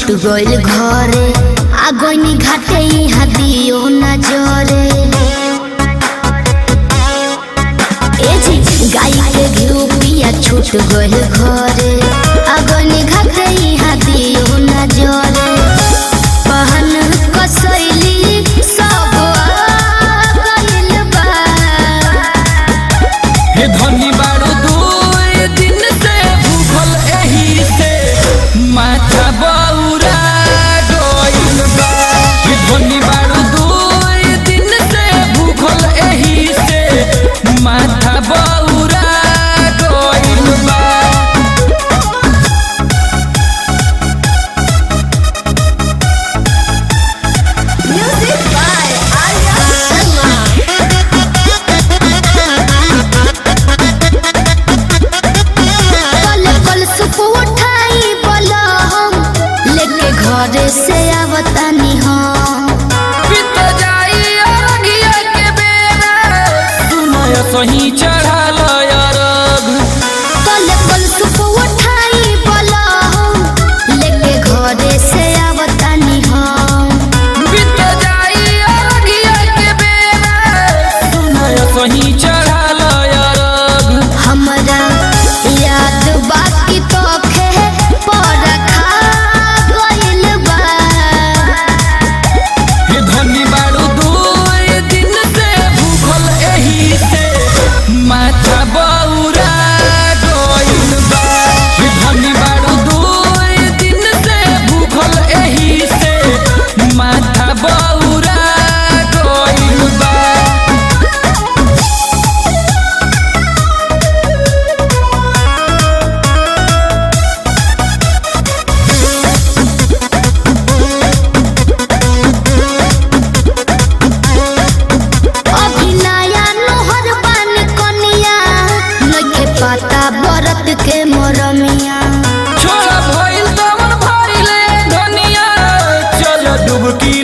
छूट गइल घरे आ गइनी घाटे यहाँ दियो न जरे गाय के घिउ पिया छूट गइल घरे आ गइनी घाटे यहाँ दियो न जरे पहन कसैली सब गइल बा हे धनी बारू दुई दिन से भूखल एही से माथा बौरा गइल बा। हे धनी बारू दुई दिन से भूखल एही से माथा बौरा गइल बा। Music by Arya Sharma. पल सुख उठाई बोलो लेके घरे से आवतानी हम बीत जाई अरनिया के बेरा सुनय सही चढ़ाल अरग। पल सुख उठाई बोलो लेके घरे से आवतानी हम बीत जाई अरनिया के बेरा सुनय सही चढ़ाल अरग। हमरा याद बाकी तो खे पर खा गइल बा हे धनी बारू दुई दिन से भूखल एही से माथा बौरा गइल बा। हे धनी बारू दुई दिन से भूखल एही से माथा बौरा गइल बा। अभी नया नोहर बन कनिया नइखे पता बरत के मोरमिया छोड़ा भइल तमन भइले धनिया चल डुबकी